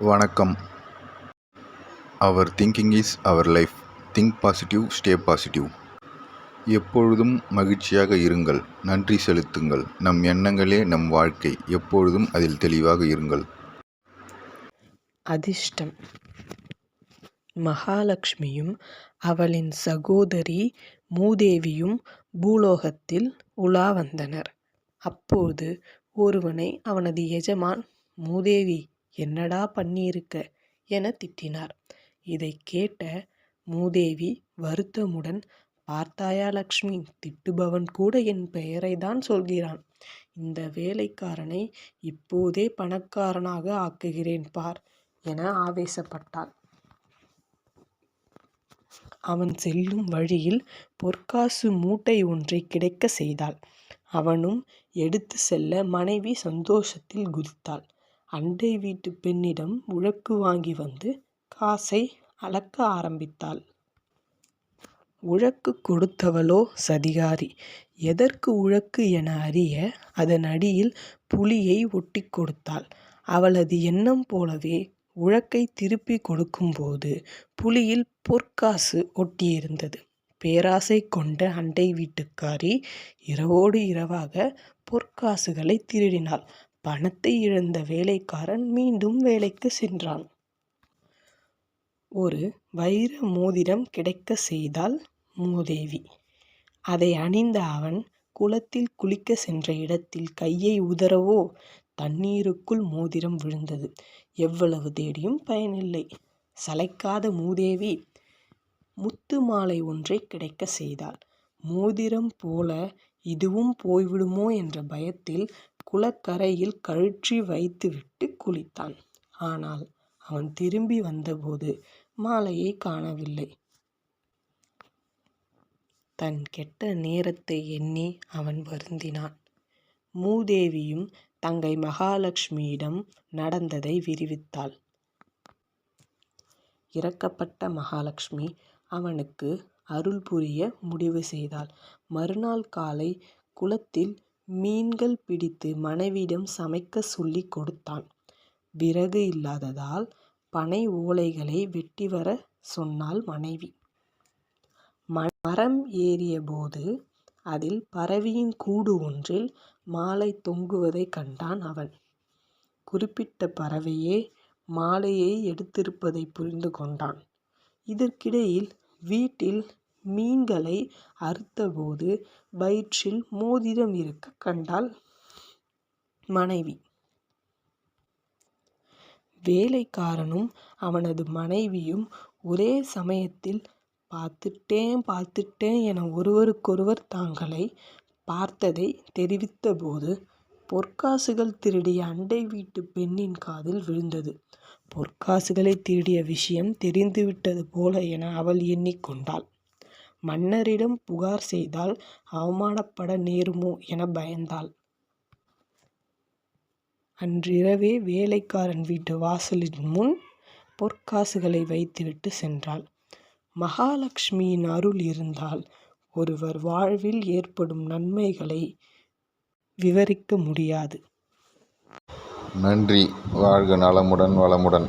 வணக்கம். Our thinking is our life. Think positive, stay positive. எப்பொழுதும் மகிழ்ச்சியாக இருங்கள். நன்றி செலுத்துங்கள். நம் எண்ணங்களே நம் வாழ்க்கை. எப்பொழுதும் அதில் தெளிவாக இருங்கள். அதிர்ஷ்டம். மகாலட்சுமியும் அவளின் சகோதரி மூதேவியும் பூலோகத்தில் உலா வந்தனர். அப்போது ஒருவனை அவனது எஜமான், "மூதேவி, என்னடா பண்ணியிருக்க?" என திட்டினார். இதைக் கேட்ட மூதேவி வருத்தமுடன், "பார்த்தாயா லட்சுமி, திட்டுபவன் கூட என் பெயரைத்தான் சொல்கிறான். இந்த வேலைக்காரனை இப்போதே பணக்காரனாக ஆக்குகிறேன் பார்" என ஆவேசப்பட்டாள். அவன் செல்லும் வழியில் பொற்காசு மூட்டை ஒன்றை கிடைக்க செய்தாள். அவனும் எடுத்து செல்ல மனைவி சந்தோஷத்தில் குதித்தாள். அண்டை வீட்டு பெண்ணிடம் உழக்கு வாங்கி வந்து காசை அளக்க ஆரம்பித்தாள். உழக்கு கொடுத்தவளோ சதிகாரி. எதற்கு உழக்கு என அறிய அதன் அடியில் புலியை ஒட்டி கொடுத்தாள். அவளது எண்ணம் போலவே உழக்கை திருப்பி கொடுக்கும்போது புலியில் பொற்காசு ஒட்டியிருந்தது. பேராசை கொண்ட அண்டை வீட்டுக்காரி இரவோடு இரவாக பொற்காசுகளை திருடினாள். பணத்தை இழந்த வேலைக்காரன் மீண்டும் வேலைக்கு சென்றான். ஒரு வைர மோதிரம் கிடைக்க செய்தாள் மூதேவி. அதை அணிந்த அவன் குளத்தில் குளிக்க சென்ற இடத்தில் கையை உதறவோ தண்ணீருக்குள் மோதிரம் விழுந்தது. எவ்வளவு தேடியும் பயனில்லை. சளைக்காத மூதேவி முத்து மாலை ஒன்றை கிடைக்க செய்தாள். மோதிரம் போல இதுவும் போய்விடுமோ என்ற பயத்தில் குளக்கரையில் கழற்றி வைத்துவிட்டு குளித்தான். ஆனால் அவன் திரும்பி வந்தபோது மாலையை காணவில்லை. தன் கெட்ட நேரத்தை எண்ணி அவன் வருந்தினான். மூதேவியும் தங்கை மகாலட்சுமியிடம் நடந்ததை விரிவித்தாள். இரக்கப்பட்ட மகாலட்சுமி அவனுக்கு அருள் புரிய முடிவு செய்தாள். மறுநாள் காலை குளத்தில் மீன்கள் பிடித்து மனைவியிடம் சமைக்க சொல்லி கொடுத்தான். விறகு இல்லாததால் பனை ஓலைகளை வெட்டி வர சொன்னாள் மனைவி. மரம் ஏறிய போது அதில் பறவையின் கூடு ஒன்றில் மாலை தொங்குவதை கண்டான் அவன். குறிப்பிட்ட பறவையே மாலையை எடுத்திருப்பதை புரிந்து கொண்டான். இதற்கிடையில் வீட்டில் மீன்களை அறுத்தபோது வயிற்றில் மோதிரம் இருக்க கண்டாள் மனைவி. வேலைக்காரனும் அவனது மனைவியும் ஒரே சமயத்தில் பார்த்துட்டேன் என ஒருவருக்கொருவர் தாங்களை பார்த்ததை தெரிவித்தபோது பொற்காசுகள் திருடிய அண்டை வீட்டு பெண்ணின் காதில் விழுந்தது. பொற்காசுகளை திருடிய விஷயம் தெரிந்துவிட்டது போல என அவள் எண்ணிக்கொண்டாள். மன்னரிடம் புகார் செய்தால் அவமானப்பட நேருமோ என பயந்தாள். அன்றிரவே வேலைக்காரன் வீட்டு வாசலின் முன் பொற்காசுகளை வைத்துவிட்டு சென்றாள். மகாலட்சுமியின் அருள் இருந்தால் ஒருவர் வாழ்வில் ஏற்படும் நன்மைகளை விவரிக்க முடியாது. நன்றி. வாழ்க நலமுடன் வளமுடன்.